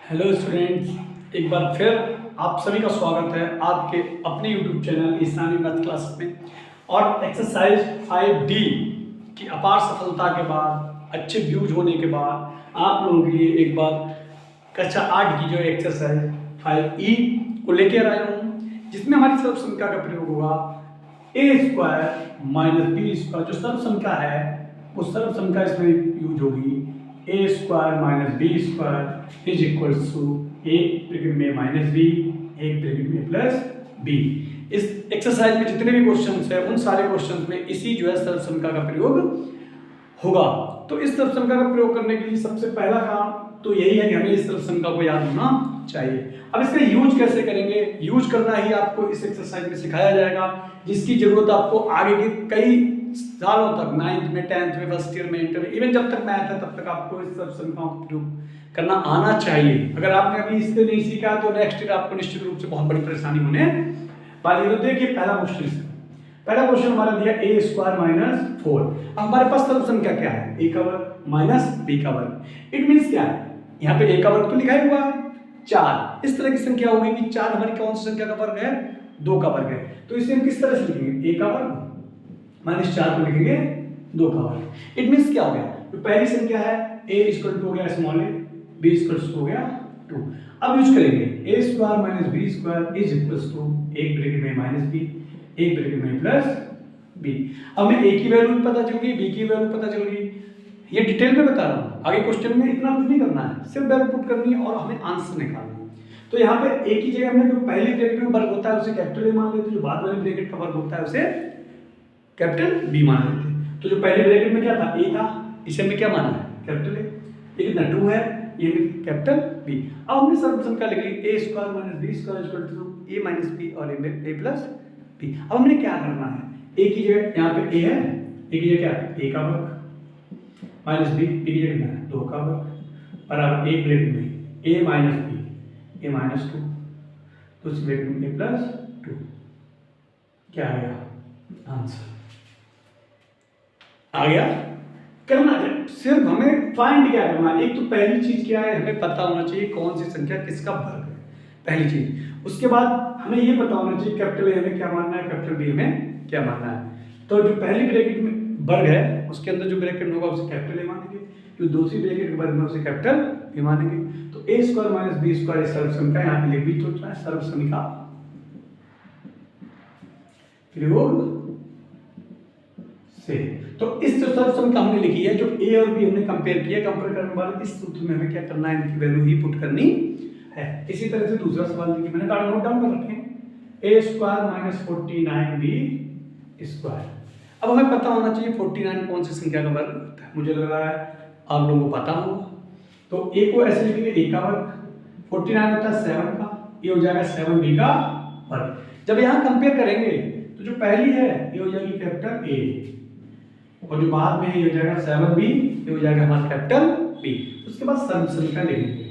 Hello students, एक बार फिर आप सभी का स्वागत है आपके अपने यूट्यूब चैनल इस्लामी मैथ क्लास में। और एक्सरसाइज 5D की अपार सफलता के बाद, अच्छे व्यूज होने के बाद आप लोगों के लिए एक बार कक्षा 8 की जो एक्सरसाइज 5E को लेकर आया हूँ, जिसमें हमारी सर्व संख्या का प्रयोग होगा a² - b²। जो सर्व संख्या है वो सर्व संख्या इसमें यूज होगी a² - b² is equals to एक ब्रैकेट में माइनस बी, एक ब्रैकेट में प्लस बी। इस एक्सरसाइज में जितने भी क्वेश्चंस हैं उन सारे क्वेश्चंस में इसी जो है सर्व संख्या का प्रयोग होगा। तो इस सर्व संख्या का प्रयोग करने के लिए सबसे पहला काम तो यही है कि हमें इस सर्व संख्या को याद होना चाहिए। अब इसका यूज कैसे करेंगे, यूज करना ही आपको इस एक्सरसाइज में सिखाया जाएगा, जिसकी जरूरत आपको आगे के कई सालों तक 9th में, 10th में, फर्स्ट ईयर में, इंटर में, इवन जब तक मैथ है तब तक आपको इस सर्व संख्याओं का प्रयोग करना आना चाहिए। अगर आपने अभी इससे नहीं सीखा तो नेक्स्ट ईयर आपको निश्चित रूप से बहुत बड़ी परेशानी होने वाली है। तो देखिए पहला क्वेश्चन हमारा दिया a² - 4। अब हमारे पास सर्व संख्या क्या है, a का वर्ग माइनस b का वर्ग। इट मींस क्या है, यहाँ पे a का वर्ग तो लिखा ही हुआ है 4। इस तरह की संख्या होगी कि 4 हमारी कौन सी संख्या का वर्ग है, 2 का वर्ग है। तो इसे हम किस तरह से लिखेंगे, a का वर्ग माइनस 4 को लिखेंगे 2 का वर्ग। इट मींस क्या हो गया, तो पहली संख्या है a इक्वल टू हो गया small a, b equal to हो गया 2। अब यूज करेंगे a² - b² is equal to एक ब्रैकेट में माइनस b, एक ब्रैकेट में प्लस b। अब हमें a की वैल्यू पता चल गई, b की वैल्यू पता चल गई। ये डिटेल में बता रहा हूँ, आगे क्वेश्चन में इतना कुछ नहीं करना है, सिर्फ वैल्यू पुट करनी है और हमें आंसर निकालना है। तो यहाँ पे a की जगह हमने जो पहले ब्रैकेट में वर्ग होता है उसे कैपिटल A मान लेते, जो बाद वाले ब्रैकेट का वर्ग होता है उसे कैपिटल B मान लेते। तो जो पहले ब्रैकेट में क्या था, a था, इसे हमने क्या माना है, कैपिटल A। ये कितना 2 है, ये कैपिटल B। अब हमने सर्व संख्या लिख ली a² - b² equal to a - b और a प्लस b। अब हमने क्या करना है, a की जगह यहाँ पे a है, a की जगह क्या है, a का वर्ग माइनस b, b की जगह 2 का वर्ग बराबर एक ब्रैकेट में a minus b, a minus 2, दूसरे ब्रैकेट में a प्लस 2। क्या आ गया आंसर, आ गया। करना है सिर्फ हमें फाइंड क्या करना है, एक तो पहली चीज क्या है, हमें पता होना चाहिए कौन सी संख्या किसका वर्ग है, पहली चीज। उसके बाद हमें ये पता होना चाहिए कैपिटल A हमें क्या मानना है, कैपिटल B हमें क्या मानना है। तो जो पहली ब्रैकेट में वर्ग है उसके अंदर जो ब्रैकेट होगा उसे कैपिटल A मानेंगे, जो दूसरी ब्रैकेट के वर्ग में उसे कैपिटल B मानेंगे। तो a² - b² सर्व संख्या यहाँ पे लिख भी तो है, सर्व संख्या प्रयोग से। तो इस जो सर्व संख्या हमने लिखी है, जो a और b हमने कंपेयर किया, कंपेयर करने वाले इस सूत्र में हमें क्या करना है, इनकी वैल्यू ही पुट करनी है। इसी तरह से दूसरा सवाल देखिए, मैंने नोट डाउन कर रखे हैं a² - 49b²। अब हमें पता होना चाहिए 49 कौन सी संख्या का वर्ग होता है, मुझे लग रहा है आप लोगों को पता होगा। तो a को ऐसे लिखेंगे a का वर्ग, 49 होता है 7 का, ये हो जाएगा 7b का वर्ग। जब यहाँ कंपेयर करेंगे तो जो पहली है ये हो जाएगी कैपिटल A, और जो बाद में है ये हो जाएगा 7b, ये हो जाएगा हमारा कैपिटल B। उसके बाद सर्व संख्या लिखेंगे,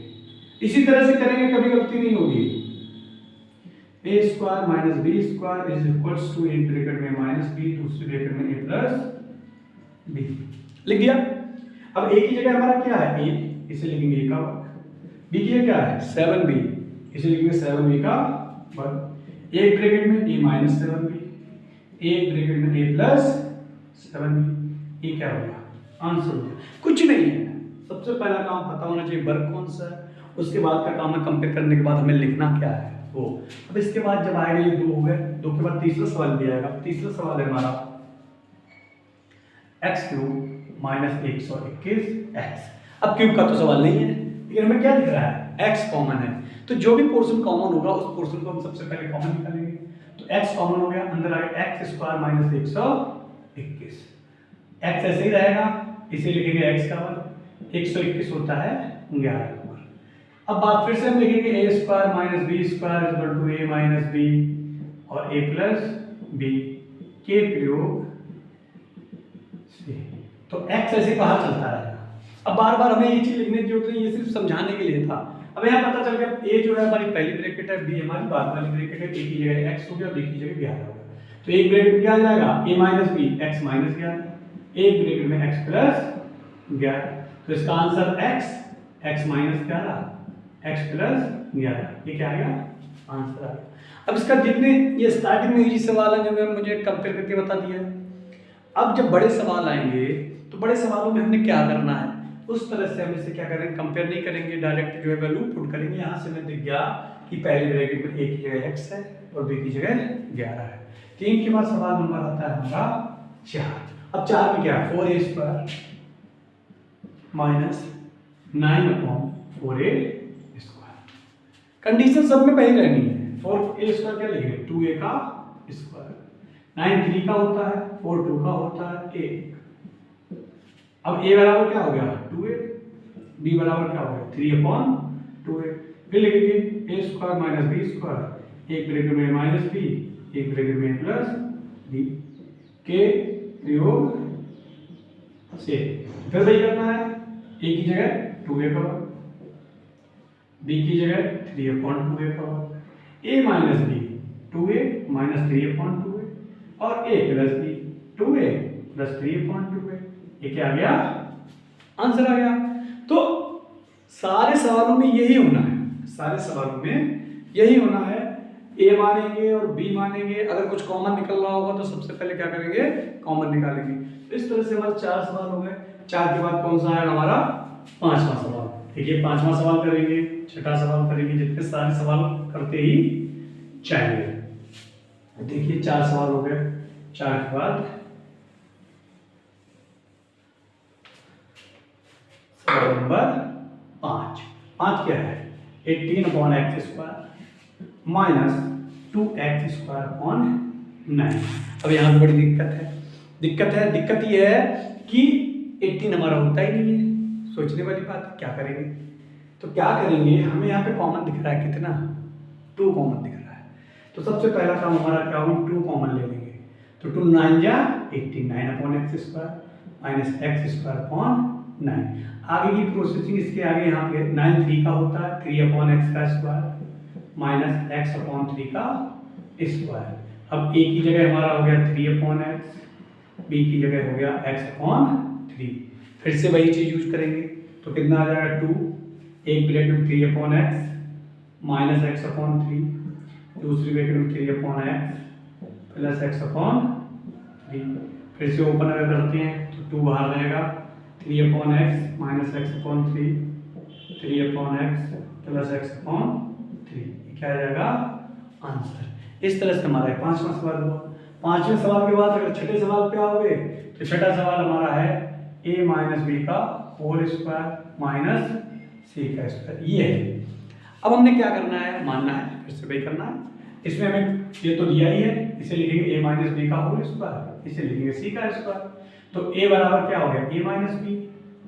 इसी तरह से करेंगे, कभी गलती नहीं होगी। a² - b² is equals to एक ब्रैकेट में माइनस b, दूसरे ब्रैकेट में a प्लस b लिख दिया। अब a की जगह हमारा क्या है, a, इसे लिखेंगे a का वर्ग, b की जगह क्या है 7b, इसे लिखेंगे 7b का वर्ग, एक ब्रैकेट में a माइनस 7b, एक ब्रैकेट में a प्लस 7b। ये क्या हो गया, आंसर हो गया। कुछ नहीं है, सबसे पहला काम पता होना चाहिए वर्ग कौन सा है, उसके बाद का काम है कंपेयर करने के बाद हमें लिखना क्या है वो। अब इसके बाद जब आएगा ये 2 हो गए, 2 के बाद तीसरा सवाल दिया जाएगा। तीसरा सवाल है हमारा x³ - 121x। अब क्यूब का तो सवाल नहीं है, लेकिन हमें क्या दिख रहा है, x कॉमन है। तो जो भी पोर्शन कॉमन होगा उस पोर्शन को हम सबसे पहले कॉमन निकालेंगे। तो x कॉमन हो गया, अंदर आ गया x² - 121। x ऐसे ही रहेगा, इसे लिखेंगे x का वर्ग, 121 होता है 11 का वर्ग। अब बात फिर से हम लिखेंगे a² - b² equal to a - b और a प्लस b के प्रयोग से। तो x ऐसे बाहर चलता रहेगा। अब बार बार हमें ये चीज लिखने की जरूरत नहीं, ये सिर्फ समझाने के लिए था। अब यहाँ पता चल गया a जो है हमारी पहली ब्रैकेट है, b हमारी बाद वाली ब्रैकेट है, a की जगह x हो गया, b की जगह 11 हो गया। तो एक ब्रैकेट क्या आ जाएगा, a - b x - 11, एक ब्रैकेट में x प्लस 11। तो इसका answer x, x - 11, x plus 11। ये क्या आ गया? आंसर आ गया। अब इसका जितने ये स्टार्टिंग में इजी सवाल है जो मैं मुझे कंपेयर करके बता दिया है। अब जब बड़े सवाल आएंगे तो बड़े सवालों में हमने क्या करना है, उस तरह से हम इसे क्या करेंगे, कंपेयर नहीं करेंगे, डायरेक्ट जो है वैल्यू पुट करेंगे। यहाँ से मैं दिख गया कि पहले ब्रैकेट में a की जगह x है और b की जगह 11 है। 3 के बाद सवाल नंबर आता है हमारा 4। अब 4 में क्या है, 4a square minus 9/4a square. Condition सब में वही रहनी है। 4a स्क्वायर क्या लिखेंगे, 2a का स्क्वायर। 9 3 का होता है, 4 2 का होता है, 1। अब a बराबर क्या हो गया, 2a, b बराबर क्या हो गया, 3/2a। फिर लिखेंगे a square minus b square, एक ब्रैकेट में माइनस b, एक ब्रैकेट में प्लस b के प्रयोग से। फिर वही करना है, a की जगह 2a का वर्ग, b की जगह 3/2a का वर्ग, a minus b 2a minus 3/2a और a plus b 2a plus 3/2a। ये क्या आ गया, आंसर आ गया। तो सारे सवालों में यही होना है, सारे सवालों में यही होना है। a मानेंगे और b मानेंगे, अगर कुछ कॉमन निकल रहा होगा तो सबसे पहले क्या करेंगे, कॉमन निकालेंगे। तो इस तरह से हमारे 4 सवाल हो गए। 4 के बाद कौन सा आएगा हमारा, 5वां सवाल। देखिए 5वां सवाल करेंगे, 6ठा सवाल करेंगे, जितने सारे सवाल करते ही जाएंगे। देखिए 4 सवाल हो गए। 4 के बाद सवाल नंबर 5। 5 क्या है, 18/x square minus 2x square upon 9। अब यहाँ पे बड़ी दिक्कत ये है कि 18 हमारा होता ही नहीं है। सोचने वाली बात है, क्या करेंगे। तो क्या करेंगे, हमें यहाँ पे कॉमन दिख रहा है कितना, 2 कॉमन दिख रहा है। तो सबसे पहला काम हमारा क्या होगा, 2 कॉमन ले लेंगे। तो 2 9 जा 18, 9/x square minus x square upon 9। आगे की प्रोसेसिंग इसके आगे यहाँ पे 9 3 का होता है, 3/x का स्क्वायर माइनस x/3 का स्क्वायर। अब a की जगह हमारा हो गया 3/x, b की जगह हो गया x/3। फिर से वही चीज यूज करेंगे तो कितना आ जाएगा, 2, एक ब्रैकेट में 3/x माइनस x/3, दूसरी ब्रैकेट में 3/x प्लस x/3। फिर से ओपन अगर करते हैं तो 2 बाहर रहेगा, 3/x minus x/3, 3/x plus x/3। क्या आ जाएगा, आंसर। इस तरह से हमारा 5वां सवाल हुआ। 5वें सवाल के बाद अगर छठे सवाल पे आओगे तो छठा सवाल हमारा है a माइनस b का होल स्क्वायर माइनस c का स्क्वायर। ये है। अब हमने क्या करना है, मानना है, फिर से वही करना है। इसमें हमें ये तो दिया ही है, इसे लिखेंगे a माइनस b का होल स्क्वायर, इसे लिखेंगे c का स्क्वायर। तो a बराबर क्या हो गया, a माइनस b,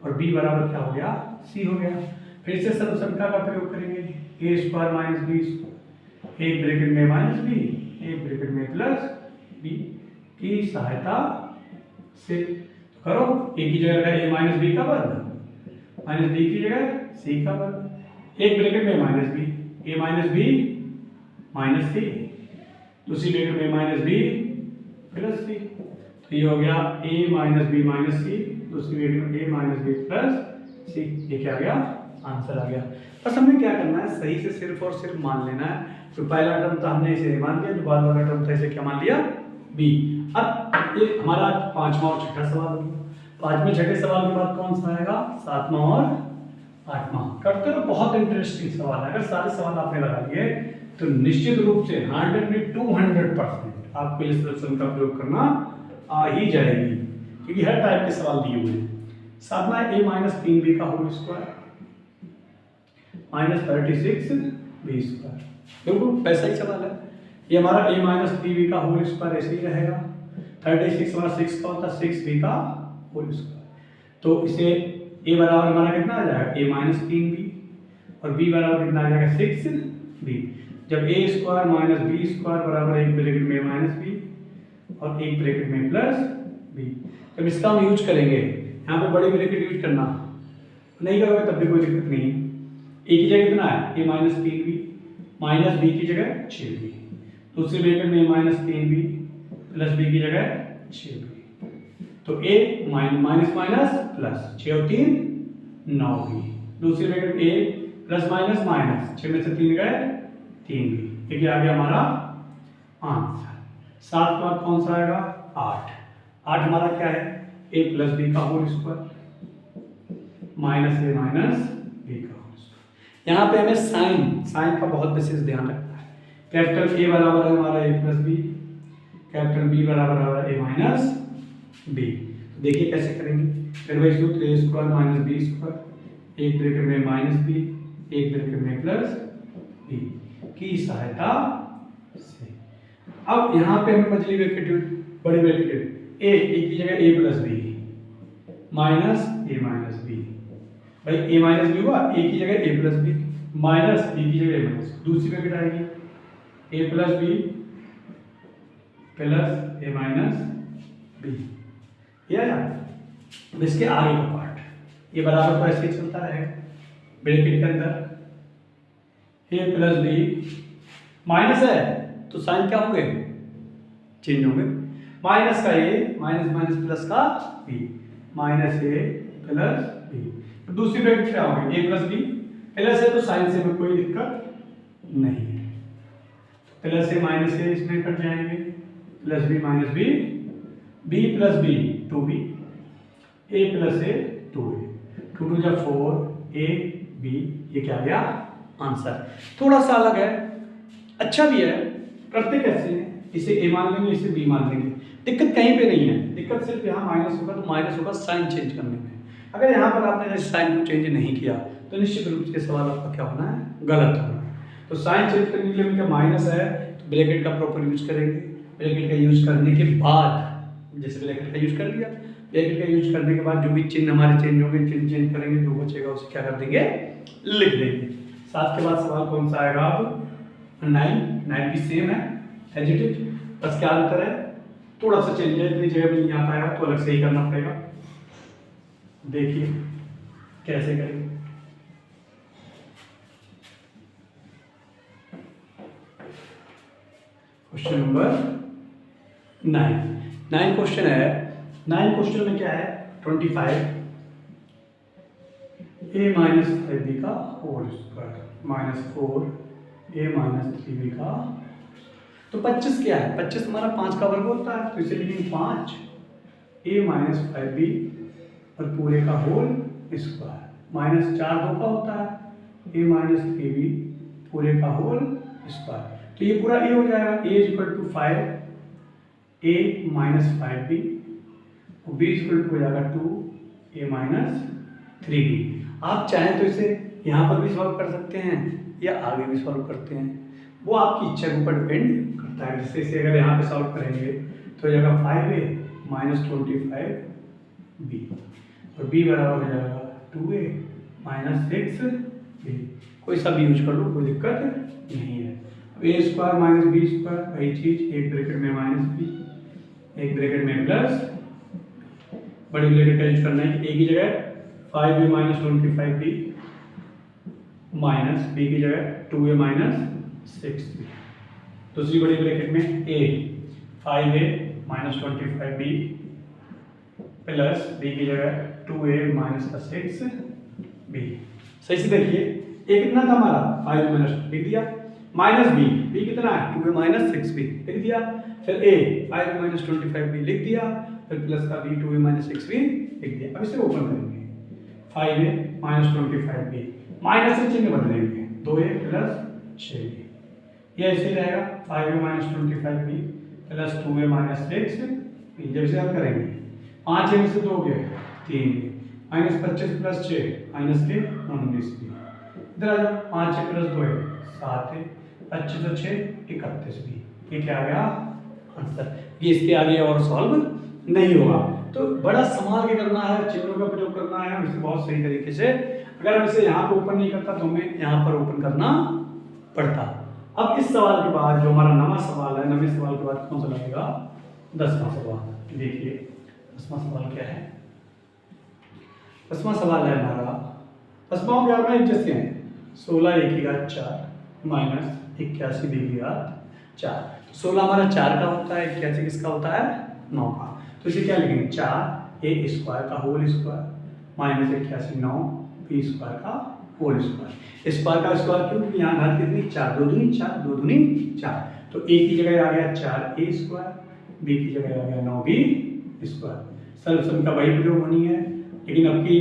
और b बराबर क्या हो गया, c हो गया। फिर से सर्वसंख्या का प्रयोग करेंगे, a square minus b square, एक ब्रैकेट में माइनस b, एक ब्रैकेट में प्लस b की सहायता से। तो करो, a की जगह है a माइनस b का वर्ग माइनस b की जगह c का वर्ग, एक ब्रैकेट में minus b, a minus b minus c, दूसरी ब्रैकेट में माइनस b प्लस c। तो ये हो गया a minus b minus c, दूसरी ब्रैकेट में a minus b plus c। ये क्या आ गया, आंसर आ गया। बस हमें क्या करना है, सही से सिर्फ और सिर्फ मान लेना है। तो पहला टर्म था हमने इसे मान लिया, जो बाद वाला टर्म था इसे क्या मान लिया, b। अब ये हमारा 5वां और 6ठा सवाल हो गया। 5वें 6ठे सवाल के बाद कौन सा आएगा, 7वां और 8वां। करते रहो, बहुत इंटरेस्टिंग सवाल है। अगर सारे सवाल आपने लगा लिए तो निश्चित रूप से 100 में 200% आपको इस सिस्टम का प्रयोग करना आ ही जाएगी, क्योंकि हर टाइप के सवाल दिए हुए हैं। 7वां a माइनस 3b का whole square minus 36b square. बिल्कुल वैसा ही सवाल है। ये हमारा a माइनस 3b का होल स्क्वायर ऐसे ही रहेगा। 36 हमारा 6 का होता है, 6b का होल स्क्वायर। तो इसे a बराबर हमारा कितना आ जाएगा, a माइनस 3b, और b बराबर कितना आ जाएगा, 6b। जब a square minus b square बराबर एक ब्रैकेट में माइनस b और एक ब्रैकेट में प्लस b। जब इसका हम यूज करेंगे, यहाँ पे बड़ी ब्रैकेट यूज करना, नहीं करोगे तब भी कोई दिक्कत नहीं है। a की जगह कितना है, a minus 3b minus b की जगह 6b, दूसरी ब्रैकेट में a minus 3b plus b की जगह 6b। तो a माइनस माइनस प्लस 6 और 3 9b, दूसरी bracket a plus minus minus, 6 में से 3 गए 3 भी, ये आ गया हमारा आंसर। 7 के बाद कौन सा आएगा 8। 8 हमारा क्या है a प्लस बी का होल स्क्वायर माइनस ए माइनस बी का होल स्क्वायर। यहाँ पे हमें साइन का बहुत विशेष ध्यान रखना है। कैपिटल A बराबर है हमारा a plus b, capital B बराबर है a माइनस बी। देखिए कैसे करेंगे, फिर वही सूत्र a square minus b square, एक ब्रैकेट में माइनस बी, एक ब्रैकेट में प्लस बी की सहायता से। अब यहाँ पे हमें मछली ब्रैकेट बड़ी ब्रैकेट a की जगह a plus b minus a minus b, भाई a माइनस बी हुआ, a की जगह a plus b minus b की जगह a माइनस, दूसरी ब्रैकेट आएगी a plus b plus a minus b. ये है ना, इसके आगे का पार्ट ये बराबर तो ऐसे ही चलता रहेगा ब्रैकेट के अंदर a प्लस बी माइनस है तो साइन क्या होंगे चेंज होंगे, माइनस का a माइनस माइनस प्लस का b minus a plus b। दूसरी ब्रैकेट क्या होगी a प्लस बी, प्लस है तो साइन से में कोई दिक्कत नहीं है, प्लस a माइनस a इसमें कट जाएंगे, plus b minus b, b plus b 2b, a plus a 2a, 2 2 जा 4 a b, ये क्या गया आंसर। थोड़ा सा अलग है, अच्छा भी है, करते कैसे हैं, इसे a मान लेंगे इसे b मान लेंगे, दिक्कत कहीं पे नहीं है, दिक्कत सिर्फ यहाँ माइनस होगा तो माइनस होगा साइन चेंज करने में। अगर यहाँ पर आपने जैसे साइन को चेंज नहीं किया तो निश्चित रूप से सवाल आपका क्या होना है गलत होना है। तो साइन चेंज करने के लिए उनका माइनस है तो ब्रैकेट का प्रॉपर यूज करेंगे, ब्रैकेट का यूज करने के बाद जैसे ब्रैकेट का यूज कर लिया, ब्रैकेट का यूज करने के बाद जो भी चिन्ह हमारे चेंज होंगे चिन्ह चेंज करेंगे, जो बचेगा उसे क्या कर देंगे लिख देंगे। 7 के बाद सवाल कौन सा आएगा अब 9 भी सेम है एज इट इज, बस क्या अंतर है थोड़ा सा चेंज है, इतनी जगह में नहीं आ पाएगा तो अलग से ही करना पड़ेगा। देखिए कैसे करेंगे, क्वेश्चन नंबर 9 क्वेश्चन है। 9 क्वेश्चन में क्या है 25 a माइनस 5b का whole square minus 4 a minus 3b का, तो 25 क्या है 25 हमारा 5 का वर्ग होता है तो इसे लिखेंगे 5 a माइनस 5b और पूरे का होल स्क्वायर माइनस 4 2 का होता है a माइनस 3b पूरे का होल स्क्वायर, तो ये पूरा a हो जाएगा a is equal to 5 a minus 5b और b इक्वल टू हो जाएगा 2 a माइनस 3b। आप चाहें तो इसे यहाँ पर भी सॉल्व कर सकते हैं या आगे भी सॉल्व करते हैं, वो आपकी इच्छा के ऊपर डिपेंड करता है। जैसे इसे अगर यहाँ पे सॉल्व करेंगे तो हो जाएगा 5a माइनस 25b और b बराबर हो जाएगा 2a माइनस 6b, कोई सा भी यूज कर लो कोई दिक्कत नहीं है। अब a square minus b square वही चीज, एक ब्रैकेट में माइनस b एक ब्रैकेट में प्लस, बड़ी ब्रैकेट का यूज करना है a की जगह 5a minus 25b minus b की जगह 2a माइनस 6b, दूसरी बड़ी ब्रैकेट में a 5a minus 25b plus b की जगह 2a माइनस 6b। सही से देखिए a कितना था हमारा 5a माइनस लिख दिया, माइनस b कितना है 2a माइनस 6b लिख दिया, फिर a 5a माइनस 25b लिख दिया, फिर प्लस का b 2a माइनस 6b लिख दिया। अब इसे ओपन करेंगे 5a माइनस 25b माइनस से चिन्ह बदलेंगे 2a प्लस 6b, ये ऐसे रहेगा 5a minus 25b plus 2a minus 6b। जब इसे हल करेंगे 5 में से 2 गए 3 माइनस 25 प्लस 6 माइनस 3 19b, इधर आ जाओ 5 प्लस 2 7 25 तो 6 31b, ये क्या आ गया आंसर। ये इसके आगे और सॉल्व नहीं होगा, तो बड़ा संभाल के करना है, चिन्हों का प्रयोग करना है इसे बहुत सही तरीके से। अगर हम इसे यहाँ पे ओपन नहीं करता तो हमें यहाँ पर ओपन करना पड़ता। अब इस सवाल के बाद जो हमारा नवा सवाल है, नवे सवाल के बाद कौन सा लगेगा 10वां सवाल। देखिए 10वां सवाल क्या है, 10वां सवाल है हमारा 10वां के बारे में जैसे हैं 16 a की घात 4 माइनस 81 b की घात 4। 16 हमारा 4 का होता है, 81 किसका होता है 9 का, तो इसे क्या लिखेंगे 4 a स्क्वायर का whole square minus 81 9 b square का होल स्क्वायर। स्क्वायर का स्क्वायर क्यों, क्योंकि यहाँ घात कितनी 4, 2 दूनी 4, 2 दूनी 4, तो a की जगह आ गया 4a स्क्वायर, b की जगह आ गया 9b स्क्वायर। सर्वसम का वही प्रयोग होनी है, लेकिन अब की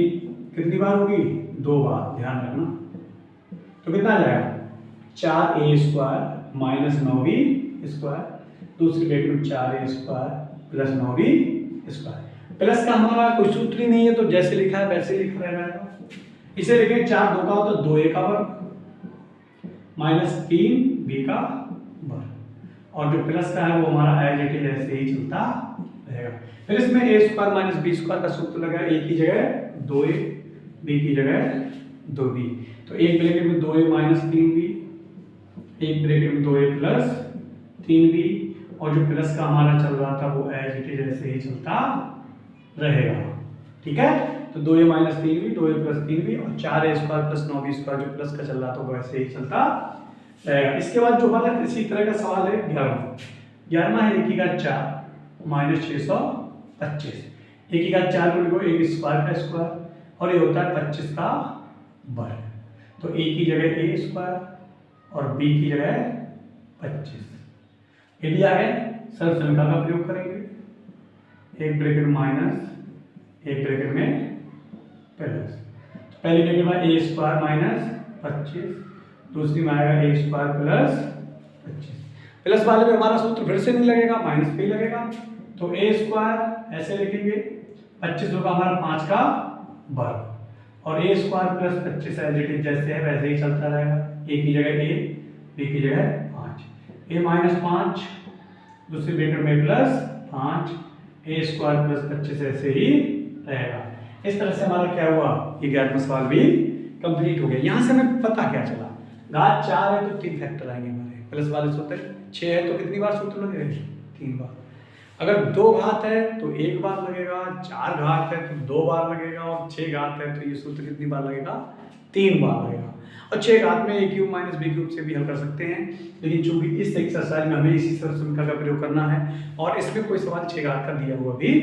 कितनी बार होगी, 2 बार, ध्यान रखना। तो कितना आ जाएगा 4a square minus 9b square, दूसरी ब्रैकेट में 4a square plus 9b square. Plus का हमारा कोई सूत्र ही नहीं है, तो जैसे लिखा है वैसे लिखा रहेगा। इसे लिखेंगे 4 2 का हो तो 2a का वर्ग माइनस 3b का वर्ग, और जो प्लस का है वो हमारा एज इट इज ऐसे ही चलता रहेगा। फिर इसमें a square minus b square का सूत्र लगा, a की जगह 2a, b की जगह 2b, तो एक ब्रैकेट में 2a माइनस 3b, एक ब्रैकेट में 2a प्लस 3b, और जो प्लस का हमारा चल रहा था वो एज इट इज ऐसे ही चलता रहेगा। ठीक है, तो 2a minus 3b, 2a plus 3b, और 4a square plus 9b square जो प्लस का चल रहा था वो ऐसे ही चलता रहेगा। इसके बाद जो हमारा इसी तरह का सवाल है 11वां है 1 की घात 4 माइनस 625, 1 की घात 4 को लिखो 1 स्क्वायर का स्क्वायर, और ये होता है 25 का वर्ग, तो a की जगह a स्क्वायर और b की जगह 25। ये भी आ गए, सर्वसंख्या का प्रयोग करेंगे, एक ब्रैकेट माइनस एक ब्रैकेट में प्लस, तो पहली ब्रैकेट में a स्क्वायर माइनस 25, दूसरी में आएगा a स्क्वायर प्लस 25। प्लस वाले में हमारा सूत्र फिर से नहीं लगेगा, माइनस पे ही लगेगा, तो a स्क्वायर ऐसे लिखेंगे 25 होगा हमारा 5 का वर्ग, और a square plus 25 as it is जैसे है वैसे ही चलता रहेगा, a की जगह a, b की जगह 5, a माइनस 5, दूसरी ब्रैकेट में प्लस 5, a स्क्वायर प्लस 25 ऐसे ही रहेगा। इस तरह से हमारा क्या हुआ, ये 11वां सवाल भी कंप्लीट हो गया। यहाँ से हमें पता क्या चला, घात 4 है तो 3 फैक्टर आएंगे हमारे, प्लस वाले सूत्र 6 है तो कितनी बार सूत्र लगेगा, 3 बार। अगर 2 घात है तो 1 बार लगेगा, 4 घात है तो 2 बार लगेगा, और 6 घात है तो ये सूत्र कितनी बार लगेगा, 3 बार लगेगा। और 6 घात में a cube minus b cube से भी हल कर सकते हैं, लेकिन चूंकि इस एक्सरसाइज में हमें इसी सर्वसंख्या का प्रयोग करना है और इसमें कोई सवाल 6 घात का दिया हुआ भी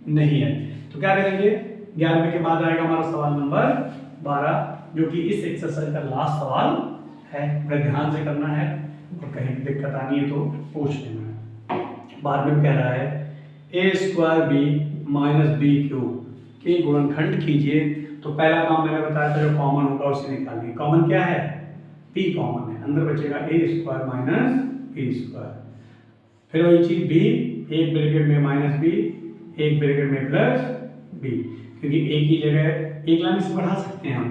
नहीं है, तो क्या करेंगे 11वें के बाद आएगा हमारा सवाल नंबर 12, जो कि इस एक्सरसाइज का लास्ट सवाल है। बड़े ध्यान से करना है, और कहीं दिक्कत आनी है तो पूछ लेना। बाद में कह रहा है a square b minus b cube के गुणनखंड कीजिए। तो पहला काम मैंने बताया था जो कॉमन होगा उसे निकालिए। कॉमन क्या है, p कॉमन है, अंदर बचेगा a square minus b square. फिर वही चीज b, एक ब्रैकेट में माइनस b, एक ब्रैकेट में प्लस b, क्योंकि a की जगह एक लाइन से बढ़ा सकते हैं हम,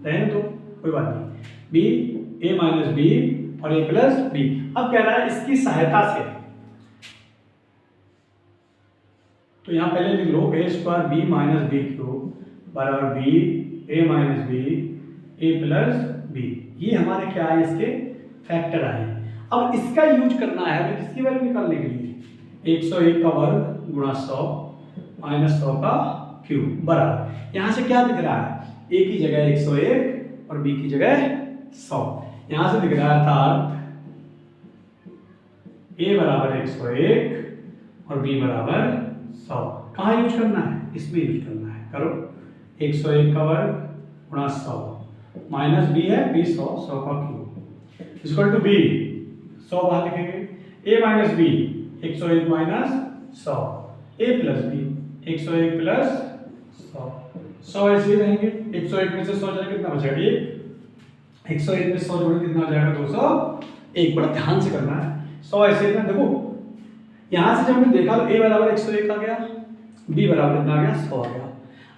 रहने तो कोई बात नहीं, b a माइनस b और a प्लस b। अब कह रहा है इसकी सहायता से, तो यहाँ पहले लिख लो a square b minus b cube बराबर b a minus b a plus b। ये हमारे क्या है, इसके फैक्टर आए। अब इसका यूज करना है हमें किसकी वैल्यू निकालने के लिए, 101 का वर्ग गुणा 100 माइनस 100 का क्यूब बराबर, यहाँ से क्या दिख रहा है, a की जगह 101 और b की जगह 100। यहाँ से दिख रहा है था a बराबर 101 और b बराबर 100। कहाँ यूज करना है, इसमें यूज करना है। करो 101 का वर्ग गुणा 100 माइनस b है b 100, 100 का क्यूब इक्वल टू b 100 बाहर लिखेंगे, a minus b 101 minus 100 a plus b 101 plus 100, 100 ऐसे ही रहेंगे। 101 में से 100 जाएगा कितना बचेगा, 1, 101 में 100 जोड़े कितना हो जाएगा, 201। बड़ा ध्यान से करना है, 100 ऐसे ही देखो, यहाँ से जब हमने देखा तो a बराबर 101 आ गया, b बराबर कितना आ गया, 100 आ गया।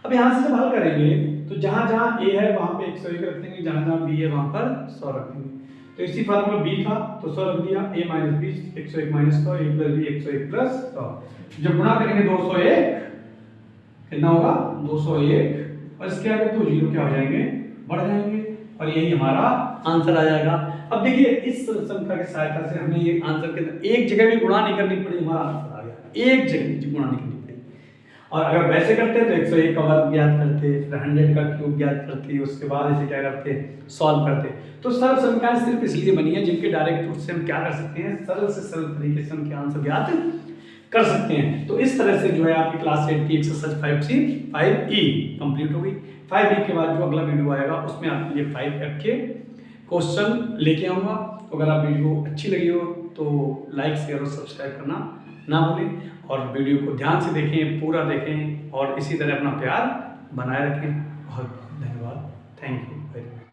अब यहाँ से जब हल करेंगे तो जहाँ जहाँ a है वहाँ पे 101 रख देंगे, जहाँ जहाँ b है वहाँ पर 100 रख देंगे। तो इसी फार्मूला b था तो 100 रख दिया, a minus b 101 minus 100, a plus b 101 plus 100। जब गुणा करेंगे 201 कितना होगा, 201, और इसके आगे तो जीरो क्या हो जाएंगे, बढ़ जाएंगे, और यही हमारा आंसर आ जाएगा। अब देखिए इस संख्या की सहायता से हमें ये आंसर के अंदर एक जगह भी गुणा नहीं करनी पड़ी, हमारा आंसर आ गया, एक जगह भी गुणा नहीं करनी पड़ी। और अगर वैसे करते तो 101 का वर्ग ज्ञात करते, फिर 100 का क्यूब ज्ञात करते, उसके बाद इसे क्या करते, सॉल्व करते। तो सरल संख्याएं सिर्फ इसलिए बनी है जिनके डायरेक्ट रूट से हम क्या कर सकते हैं, सरल से सरल तरीके से उनके आंसर ज्ञात कर सकते हैं। तो इस तरह से जो है आपकी क्लास 8 की एक्सरसाइज 5C 5E कंप्लीट हो गई। 5 वीक के बाद जो अगला वीडियो आएगा उसमें आपके लिए 5F के क्वेश्चन लेके आऊँगा। तो अगर आप वीडियो अच्छी लगी हो तो लाइक शेयर और सब्सक्राइब करना ना भूलें, और वीडियो को ध्यान से देखें, पूरा देखें और इसी तरह अपना प्यार बनाए रखें। बहुत धन्यवाद। Thank you very much.